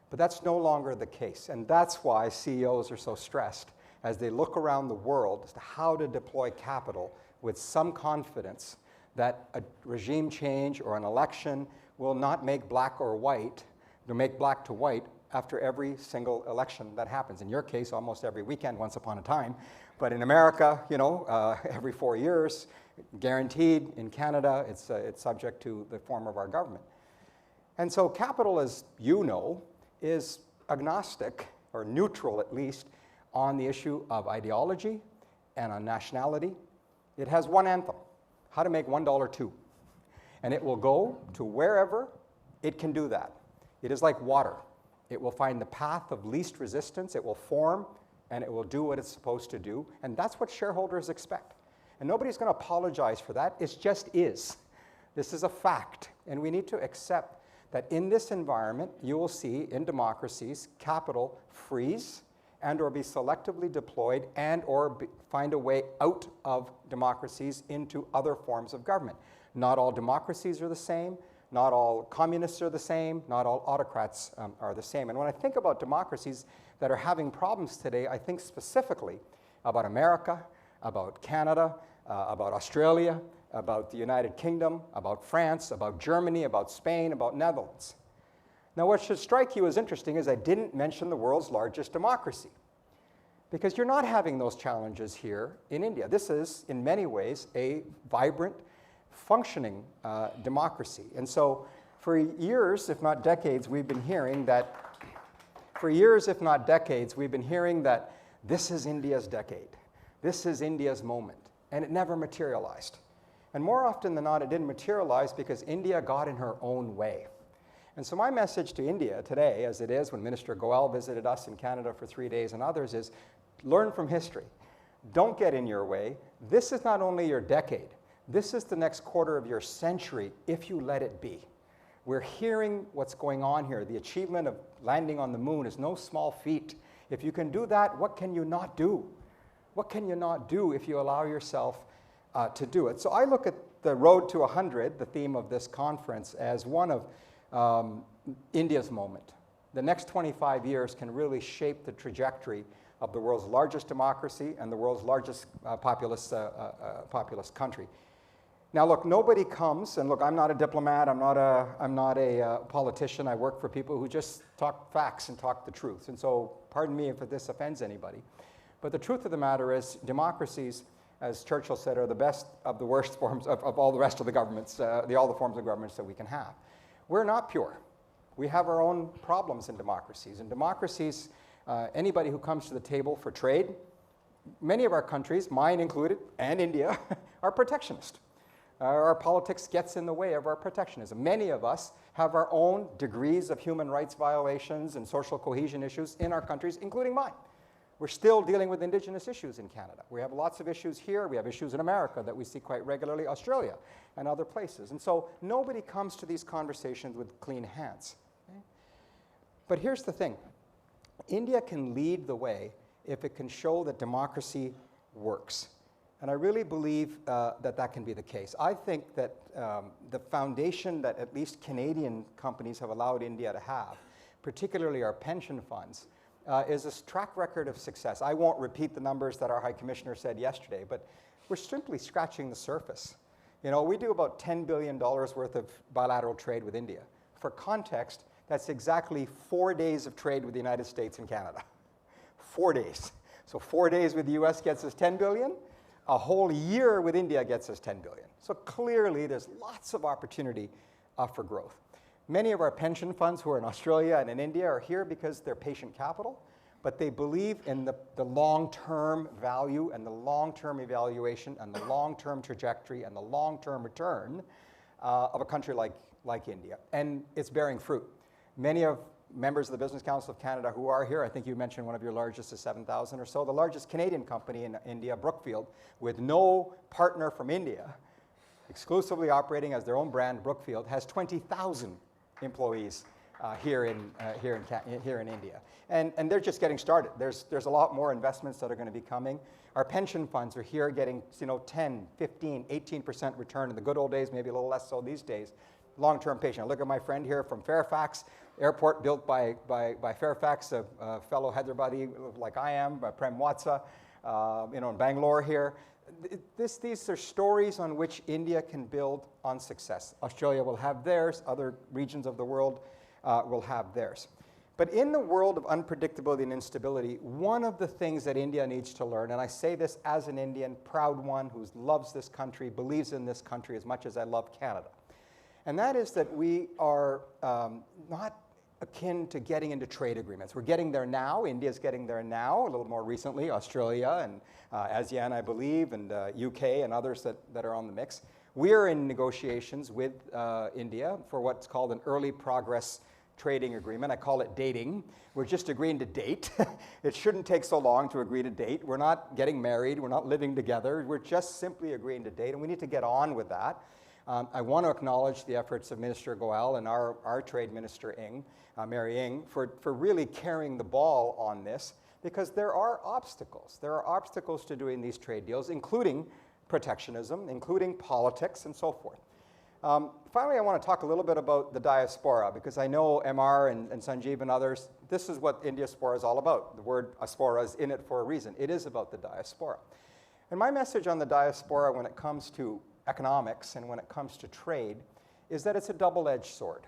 But that's no longer the case. And that's why CEOs are so stressed as they look around the world as to how to deploy capital with some confidence that a regime change or an election will not make black or white, or make black to white after every single election that happens. In your case, almost every weekend, once upon a time. But in America, every 4 years, guaranteed. In Canada, it's subject to the form of our government. And so capital, as you know, is agnostic, or neutral at least, on the issue of ideology and on nationality. It has one anthem, how to make $1 too. And it will go to wherever it can do that. It is like water. It will find the path of least resistance, it will form, and it will do what it's supposed to do. And that's what shareholders expect. And nobody's going to apologize for that. It just is. This is a fact. And we need to accept that in this environment, you will see in democracies capital freeze and or be selectively deployed and or find a way out of democracies into other forms of government. Not all democracies are the same. Not all communists are the same. Not all autocrats are the same. And when I think about democracies that are having problems today, I think specifically about America, about Canada, about Australia, about the United Kingdom, about France, about Germany, about Spain, about Netherlands. Now, what should strike you as interesting is I didn't mention the world's largest democracy, because you're not having those challenges here in India. This is, in many ways, a vibrant, functioning democracy. And so for years, if not decades, we've been hearing that this is India's decade. This is India's moment. And it never materialized. And more often than not, it didn't materialize because India got in her own way. And so my message to India today, as it is when Minister Goel visited us in Canada for 3 days and others, is learn from history. Don't get in your way. This is not only your decade. This is the next quarter of your century if you let it be. We're hearing what's going on here. The achievement of landing on the moon is no small feat. If you can do that, what can you not do? What can you not do if you allow yourself to do it? So I look at the Road to 100, the theme of this conference, as one of India's moment. The next 25 years can really shape the trajectory of the world's largest democracy and the world's largest populous country. Now, look, nobody comes, and look, I'm not a diplomat, I'm not a politician. I work for people who just talk facts and talk the truth. And so, pardon me if this offends anybody. But the truth of the matter is, democracies, as Churchill said, are the best of the worst forms of all the rest of the governments, all the forms of governments that we can have. We're not pure. We have our own problems in democracies. And democracies, anybody who comes to the table for trade, many of our countries, mine included, and India, are protectionist. Our politics gets in the way of our protectionism. Many of us have our own degrees of human rights violations and social cohesion issues in our countries, including mine. We're still dealing with Indigenous issues in Canada. We have lots of issues here. We have issues in America that we see quite regularly, Australia and other places. And so nobody comes to these conversations with clean hands. Okay? But here's the thing. India can lead the way if it can show that democracy works. And I really believe that can be the case. I think that the foundation that at least Canadian companies have allowed India to have, particularly our pension funds, is a track record of success. I won't repeat the numbers that our High Commissioner said yesterday, but we're simply scratching the surface. You know, we do about $10 billion worth of bilateral trade with India. For context, that's exactly 4 days of trade with the United States and Canada. 4 days. So 4 days with the US gets us 10 billion. A whole year with India gets us 10 billion. So clearly there's lots of opportunity for growth. Many of our pension funds who are in Australia and in India are here because they're patient capital, but they believe in the long-term value and the long-term evaluation and the long-term trajectory and the long-term return of a country like India. And it's bearing fruit. Many of members of the Business Council of Canada who are here, I think you mentioned one of your largest is 7,000 or so. The largest Canadian company in India, Brookfield, with no partner from India, exclusively operating as their own brand, Brookfield, has 20,000 employees here in India. And they're just getting started. There's a lot more investments that are going to be coming. Our pension funds are here getting 10, 15, 18% return in the good old days, maybe a little less so these days. Long-term patient. Look at my friend here from Fairfax, airport built by Fairfax, a fellow Hyderabadi like I am, Prem Watsa, in Bangalore here. These are stories on which India can build on success. Australia will have theirs, other regions of the world will have theirs. But in the world of unpredictability and instability, one of the things that India needs to learn, and I say this as an Indian, proud one who loves this country, believes in this country as much as I love Canada, and that is that we are not akin to getting into trade agreements. We're getting there now. India's getting there now, a little more recently, Australia and ASEAN, I believe, and UK and others that are on the mix. We're in negotiations with India for what's called an early progress trading agreement. I call it dating. We're just agreeing to date. It shouldn't take so long to agree to date. We're not getting married. We're not living together. We're just simply agreeing to date, and we need to get on with that. I want to acknowledge the efforts of Minister Goel and our Trade Minister Mary Ng, for really carrying the ball on this, because there are obstacles. There are obstacles to doing these trade deals, including protectionism, including politics, and so forth. Finally, I want to talk a little bit about the diaspora, because I know MR and Sanjeev and others, this is what Indiaspora is all about. The word aspora is in it for a reason. It is about the diaspora. And my message on the diaspora when it comes to economics and when it comes to trade is that it's a double-edged sword.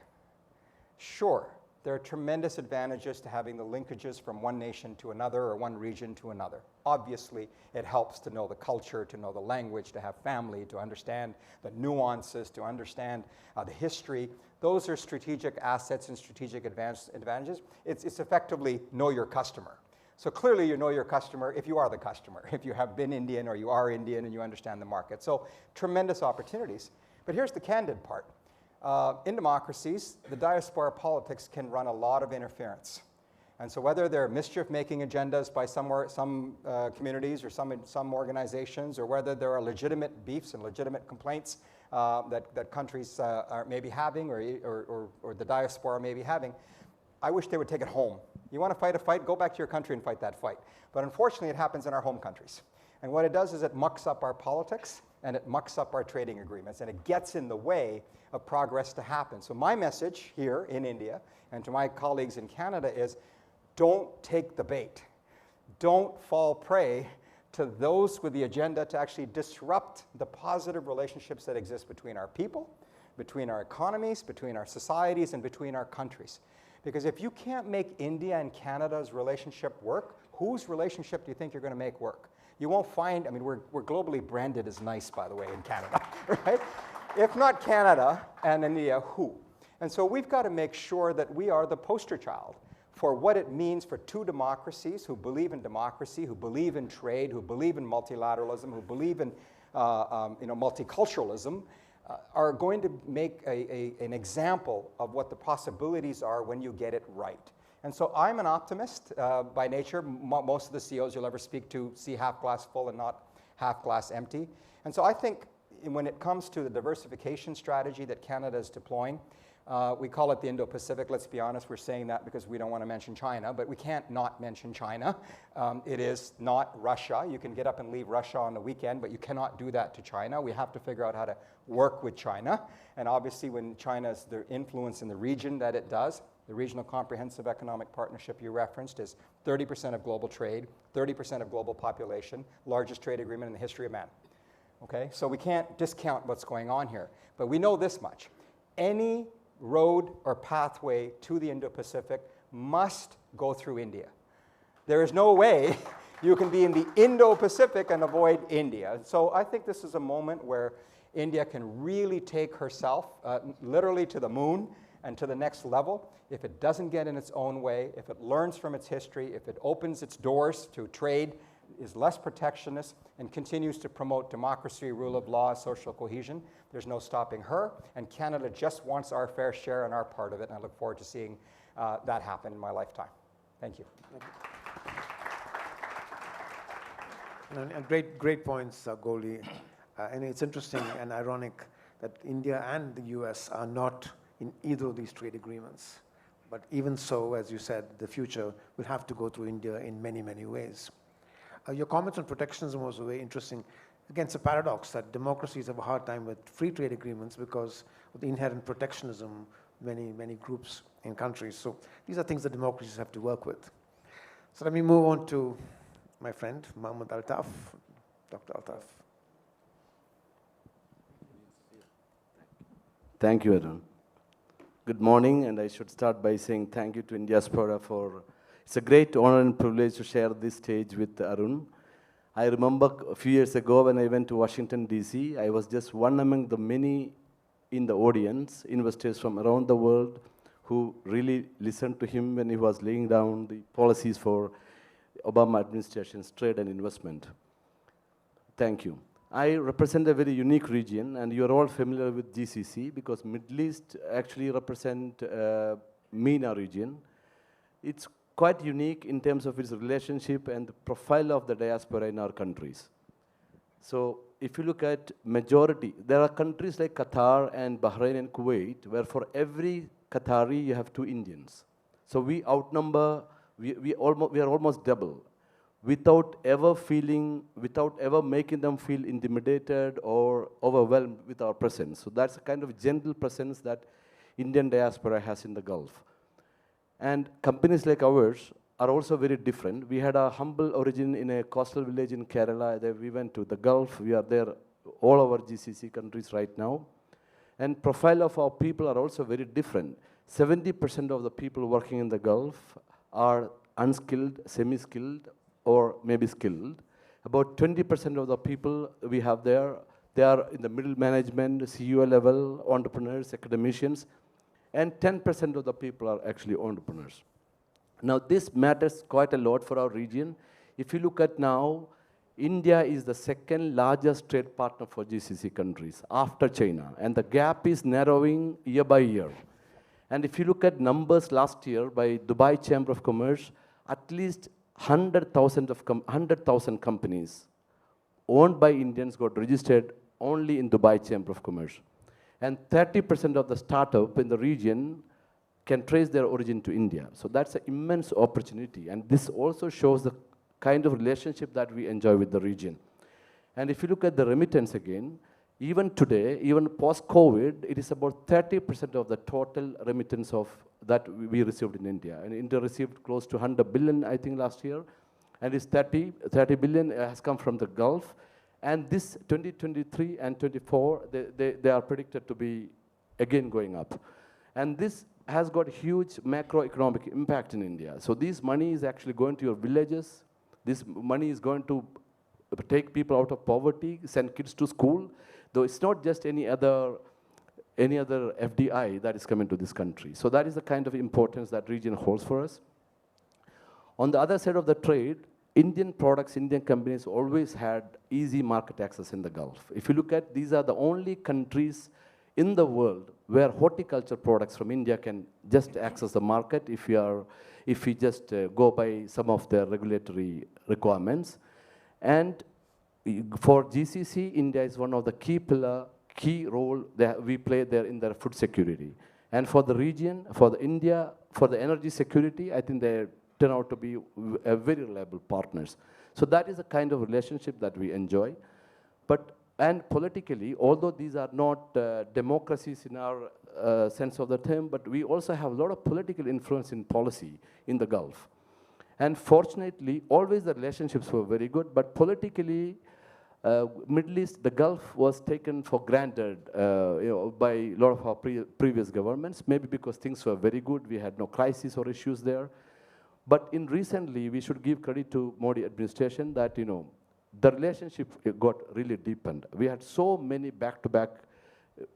Sure, there are tremendous advantages to having the linkages from one nation to another or one region to another. Obviously, it helps to know the culture, to know the language, to have family, to understand the nuances, to understand the history. Those are strategic assets and strategic advantages. It's effectively know your customer. So clearly you know your customer if you are the customer, if you have been Indian or you are Indian and you understand the market. So tremendous opportunities. But here's the candid part. In democracies, the diaspora politics can run a lot of interference. And so whether they're mischief-making agendas by some communities or some organizations, or whether there are legitimate beefs and legitimate complaints that countries are maybe having, or the diaspora may be having, I wish they would take it home. You want to fight a fight, go back to your country and fight that fight. But unfortunately, it happens in our home countries. And what it does is it mucks up our politics, and it mucks up our trading agreements, and it gets in the way of progress to happen. So my message here in India, and to my colleagues in Canada, is don't take the bait. Don't fall prey to those with the agenda to actually disrupt the positive relationships that exist between our people, between our economies, between our societies, and between our countries. Because if you can't make India and Canada's relationship work, whose relationship do you think you're going to make work? You won't find, I mean, we're globally branded as nice, by the way, in Canada, right? If not Canada and India, who? And so we've got to make sure that we are the poster child for what it means for two democracies who believe in democracy, who believe in trade, who believe in multilateralism, who believe in multiculturalism, are going to make an example of what the possibilities are when you get it right. And so I'm an optimist by nature. Most of the CEOs you'll ever speak to see half glass full and not half glass empty. And so I think when it comes to the diversification strategy that Canada is deploying, we call it the Indo-Pacific. Let's be honest, we're saying that because we don't want to mention China, but we can't not mention China. It is not Russia. You can get up and leave Russia on the weekend, but you cannot do that to China. We have to figure out how to work with China. And obviously when China's the influence in the region that it does, the Regional Comprehensive Economic Partnership you referenced is 30% of global trade, 30% of global population, largest trade agreement in the history of man. Okay, so we can't discount what's going on here. But we know this much. Any road or pathway to the Indo-Pacific must go through India. There is no way you can be in the Indo-Pacific and avoid India. So I think this is a moment where India can really take herself literally to the moon and to the next level if it doesn't get in its own way, if it learns from its history, if it opens its doors to trade, is less protectionist, and continues to promote democracy, rule of law, social cohesion. There's no stopping her, and Canada just wants our fair share and our part of it, and I look forward to seeing that happen in my lifetime. Thank you. Great points, Goli. And it's interesting and ironic that India and the US are not in either of these trade agreements. But even so, as you said, the future will have to go through India in many, many ways. Your comments on protectionism was very interesting. Again, it's a paradox that democracies have a hard time with free trade agreements because of the inherent protectionism many groups in countries. So these are things that democracies have to work with. So let me move on to my friend, Mohammed Altaf, Dr. Altaf. Thank you, Arun. Good morning, and I should start by saying thank you to Indiaspora for, it's a great honor and privilege to share this stage with Arun. I remember a few years ago when I went to Washington, D.C., I was just one among the many in the audience, investors from around the world who really listened to him when he was laying down the policies for Obama administration's trade and investment. Thank you. I represent a very unique region, and you're all familiar with GCC because Middle East actually represent MENA region. It's quite unique in terms of its relationship and the profile of the diaspora in our countries. So if you look at majority, there are countries like Qatar and Bahrain and Kuwait, where for every Qatari you have 2 Indians. So we outnumber, we are almost double, without ever making them feel intimidated or overwhelmed with our presence. So that's a kind of gentle presence that Indian diaspora has in the Gulf. And companies like ours are also very different. We had a humble origin in a coastal village in Kerala. Then we went to the Gulf. We are there, all over GCC countries right now. And profile of our people are also very different. 70% of the people working in the Gulf are unskilled, semi-skilled, or maybe skilled. About 20% of the people we have there, they are in the middle management, CEO level, entrepreneurs, academicians, and 10% of the people are actually entrepreneurs. Now this matters quite a lot for our region. If you look at now, India is the second largest trade partner for GCC countries after China, and the gap is narrowing year by year. And if you look at numbers last year by Dubai Chamber of Commerce, at least 100,000 companies owned by Indians got registered only in Dubai Chamber of Commerce. And 30% of the startup in the region can trace their origin to India. So that's an immense opportunity. And this also shows the kind of relationship that we enjoy with the region. And if you look at the remittance again, even today, even post-COVID, it is about 30% of the total remittance of that we received in India. And India received close to 100 billion, I think, last year. And it's 30 billion has come from the Gulf. And this 2023 and 24, they are predicted to be again going up. And this has got huge macroeconomic impact in India. So this money is actually going to your villages. This money is going to take people out of poverty, send kids to school. Though it's not just any other FDI that is coming to this country. So that is the kind of importance that region holds for us. On the other side of the trade, Indian products, Indian companies always had easy market access in the Gulf. If you look at, these are the only countries in the world where horticulture products from India can just access the market if we just go by some of their regulatory requirements. And for GCC, India is one of the key role that we play there in their food security. And for the region, for the India, for the energy security, I think they turn out to be very reliable partners. So that is the kind of relationship that we enjoy. And politically, although these are not democracies in our sense of the term, but we also have a lot of political influence in policy in the Gulf. And fortunately, always the relationships were very good, but politically, Middle East, the Gulf was taken for granted by a lot of our previous governments, maybe because things were very good, we had no crisis or issues there. But in recently, we should give credit to Modi administration that, the relationship got really deepened. We had so many back-to-back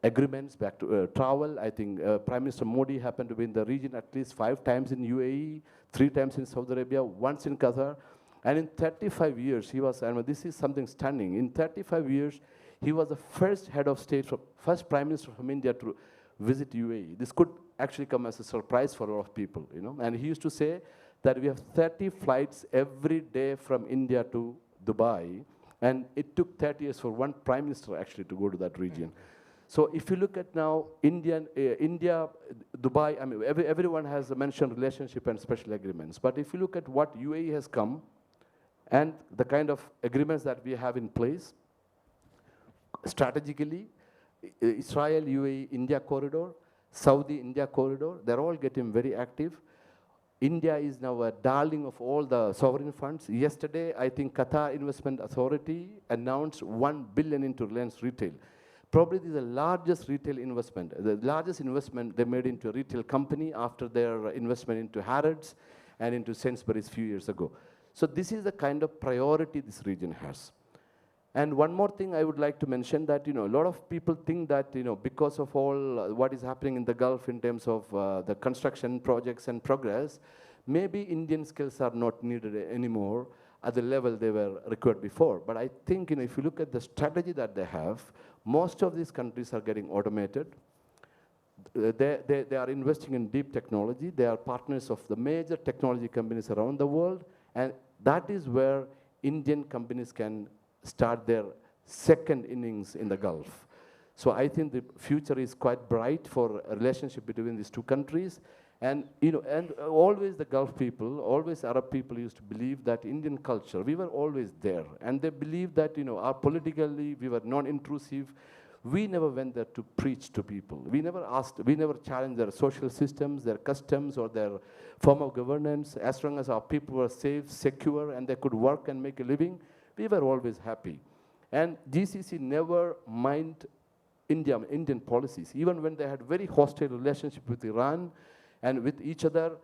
agreements, back to travel. I think Prime Minister Modi happened to be in the region at least 5 times in UAE, 3 times in Saudi Arabia, once in Qatar. And in 35 years, he was, and this is something stunning, in 35 years, he was the first head of state, first Prime Minister from India to visit UAE. This could actually come as a surprise for a lot of people, And he used to say that we have 30 flights every day from India to Dubai, and it took 30 years for one Prime Minister actually to go to that region. So if you look at now, India, Dubai, I mean, everyone has mentioned relationship and special agreements. But if you look at what UAE has come, and the kind of agreements that we have in place, strategically, Israel, UAE, India corridor, Saudi, India corridor, they're all getting very active. India is now a darling of all the sovereign funds. Yesterday, I think Qatar Investment Authority announced 1 billion into Reliance Retail. Probably this is the largest retail investment, the largest investment they made into a retail company after their investment into Harrods and into Sainsbury's a few years ago. So this is the kind of priority this region has. And one more thing I would like to mention that, a lot of people think that, because of all what is happening in the Gulf in terms of the construction projects and progress, maybe Indian skills are not needed anymore at the level they were required before. But I think, if you look at the strategy that they have, most of these countries are getting automated. They are investing in deep technology. They are partners of the major technology companies around the world. And that is where Indian companies can start their second innings in the Gulf. So I think the future is quite bright for a relationship between these two countries. And, and always the Gulf people, always Arab people used to believe that Indian culture, we were always there. And they believed that, our politically, we were non-intrusive. We never went there to preach to people. We never challenged their social systems, their customs, or their form of governance. As long as our people were safe, secure, and they could work and make a living, we were always happy. And GCC never minded Indian policies. Even when they had very hostile relationship with Iran and with each other,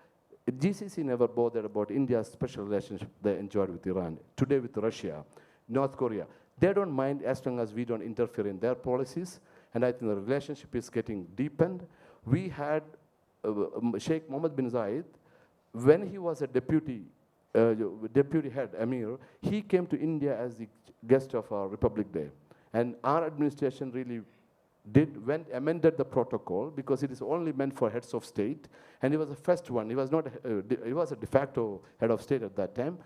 GCC never bothered about India's special relationship they enjoyed with Iran. Today with Russia, North Korea. They don't mind as long as we don't interfere in their policies. And I think the relationship is getting deepened. We had Sheikh Mohammed bin Zayed, when he was a deputy head, Emir, he came to India as the guest of our Republic Day. And our administration really amended the protocol because it is only meant for heads of state, and he was the first one. He was not, he was a de facto head of state at that time,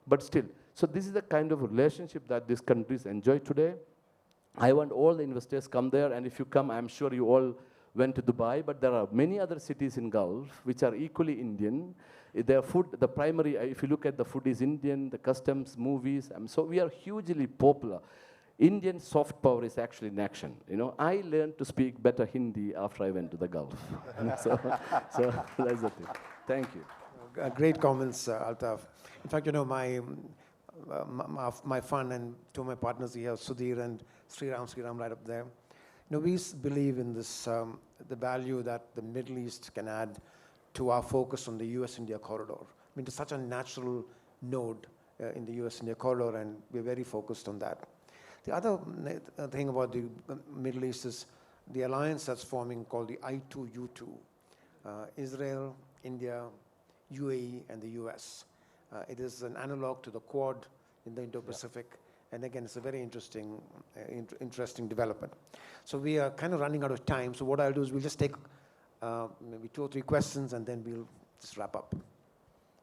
but still. So this is the kind of relationship that these countries enjoy today. I want all the investors come there, and if you come, I'm sure you all went to Dubai, but there are many other cities in Gulf which are equally Indian. Their food, the primary, if you look at the food is Indian, the customs, movies, so we are hugely popular. Indian soft power is actually in action. You know, I learned to speak better Hindi after I went to the Gulf. so that's the thing. Thank you. Great comments, Altaf. In fact, you know, my fund and two of my partners here, Sudhir and Sriram right up there. You know, we believe in this, the value that the Middle East can add to our focus on the US-India corridor. I mean, it's such a natural node in the US-India corridor, and we're very focused on that. The other thing about the Middle East is the alliance that's forming called the I2U2, Israel, India, UAE, and the US. It is an analog to the Quad in the Indo-Pacific. And again, it's a very interesting development. So we are kind of running out of time. So what I'll do is we'll just take maybe 2 or 3 questions, and then we'll just wrap up.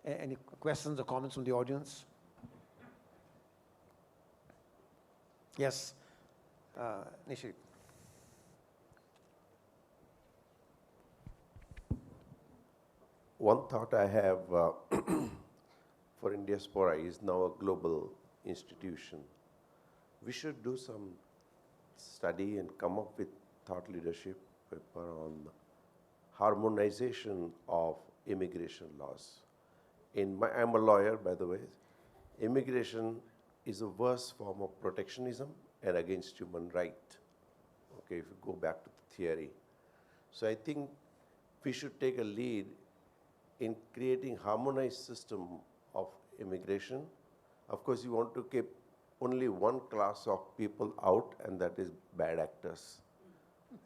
Any questions or comments from the audience? Yes, Nishi. One thought I have for Indiaspora is now a global institution. We should do some study and come up with thought leadership paper on harmonization of immigration laws. I'm a lawyer, by the way. Immigration is a worse form of protectionism and against human right. Okay, if you go back to the theory. So I think we should take a lead in creating harmonized system of immigration. Of course, you want to keep only one class of people out, and that is bad actors.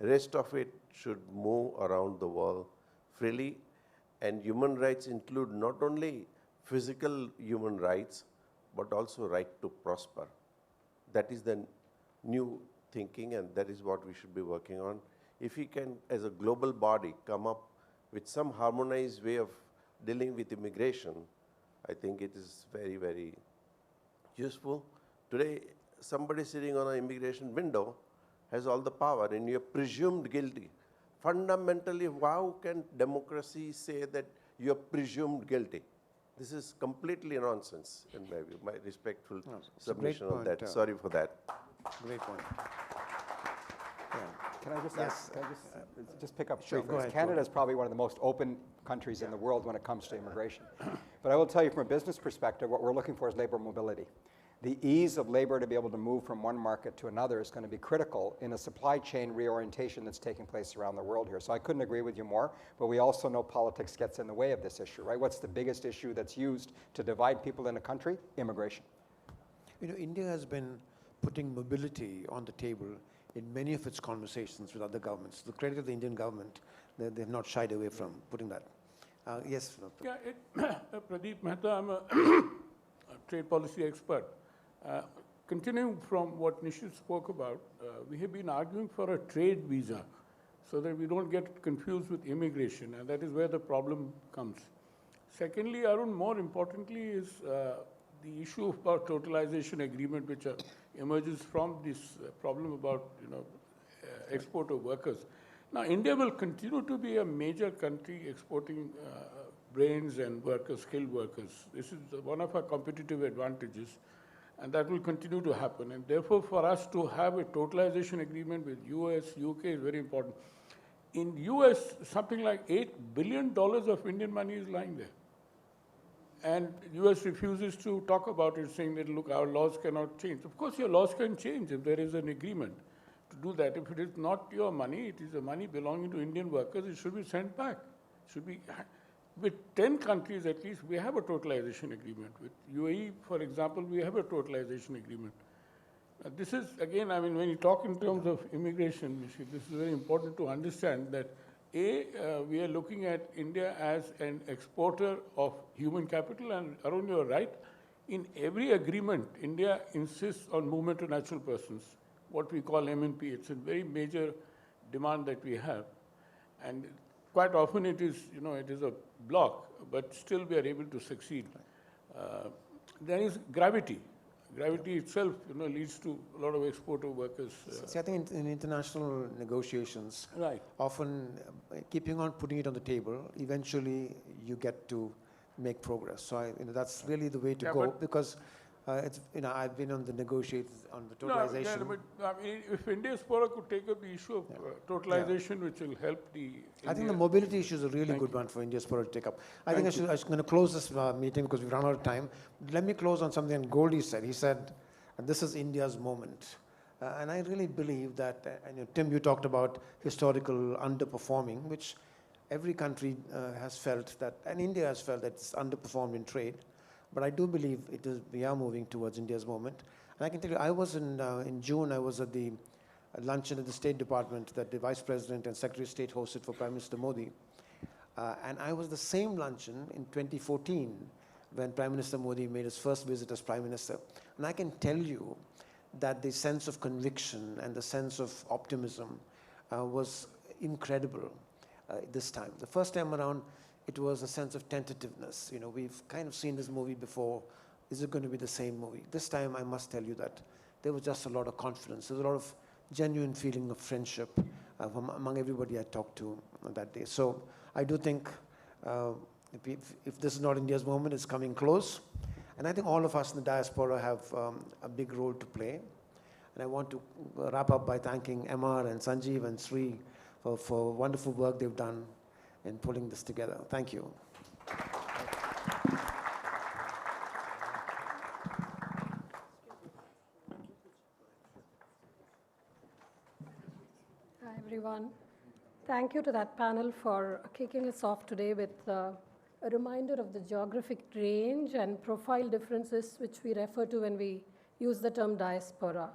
The rest of it should move around the world freely, and human rights include not only physical human rights, but also right to prosper. That is the new thinking, and that is what we should be working on. If we can, as a global body, come up with some harmonized way of dealing with immigration, I think it is very, very useful. Today, somebody sitting on an immigration window has all the power, and you're presumed guilty. Fundamentally, how can democracy say that you're presumed guilty? This is completely nonsense, in my view. My respectful submission on that. Sorry for that. Great point. Yeah. Can I just Yes. just pick up? Sure, go ahead. Canada is probably one of the most open countries in the world when it comes to immigration. But I will tell you from a business perspective, what we're looking for is labor mobility. The ease of labor to be able to move from one market to another is going to be critical in a supply chain reorientation that's taking place around the world here. So I couldn't agree with you more, but we also know politics gets in the way of this issue, right? What's the biggest issue that's used to divide people in a country? Immigration. You know, India has been putting mobility on the table in many of its conversations with other governments. The credit of the Indian government, they've not shied away from putting that. Yes. Yeah, Pradeep Mehta, I'm a trade policy expert. Continuing from what Nishit spoke about, we have been arguing for a trade visa so that we don't get confused with immigration, and that is where the problem comes. Secondly, Arun, more importantly, is the issue about totalization agreement, which emerges from this problem about export of workers. Now, India will continue to be a major country exporting brains and workers, skilled workers. This is one of our competitive advantages, and that will continue to happen. And therefore, for us to have a totalization agreement with US, UK is very important. In US, something like $8 billion of Indian money is lying there. And US refuses to talk about it, saying that, look, our laws cannot change. Of course, your laws can change if there is an agreement to do that. If it is not your money, it is the money belonging to Indian workers, it should be sent back. It should be, with 10 countries at least, we have a totalization agreement. With UAE, for example, we have a totalization agreement. This is, again, I mean, when you talk in terms of immigration, this is very important to understand that we are looking at India as an exporter of human capital, and Arun, you're right. In every agreement, India insists on movement of natural persons, what we call MNP. It's a very major demand that we have. And quite often it is, it is a block, but still we are able to succeed. There is gravity. Gravity itself, leads to a lot of exporter workers. See, I think in international negotiations, Right. often keeping on putting it on the table, eventually you get to make progress. So that's really the way to go, because it's, I've been on the negotiations on the totalization. No, but I mean, if Indiaspora could take up the issue of totalization, which will help the I think the mobility issue is a really good one for Indiaspora to take up. I think I'm going to close this meeting because we've run out of time. Let me close on something Goldie said. He said, this is India's moment. And I really believe that, Tim, you talked about historical underperforming, which every country has felt that, and India has felt that it's underperformed in trade. But I do believe we are moving towards India's moment. And I can tell you, I was in June, I was at the luncheon at the State Department that the Vice President and Secretary of State hosted for Prime Minister Modi. And I was the same luncheon in 2014 when Prime Minister Modi made his first visit as Prime Minister. And I can tell you that the sense of conviction and the sense of optimism was incredible this time. The first time around, it was a sense of tentativeness. We've kind of seen this movie before. Is it going to be the same movie? This time, I must tell you that there was just a lot of confidence. There was a lot of genuine feeling of friendship among everybody I talked to that day. So I do think if this is not India's moment, it's coming close. And I think all of us in the diaspora have a big role to play. And I want to wrap up by thanking MR and Sanjeev and Sri for wonderful work they've done in pulling this together. Thank you. Hi, everyone. Thank you to that panel for kicking us off today with a reminder of the geographic range and profile differences which we refer to when we use the term diaspora.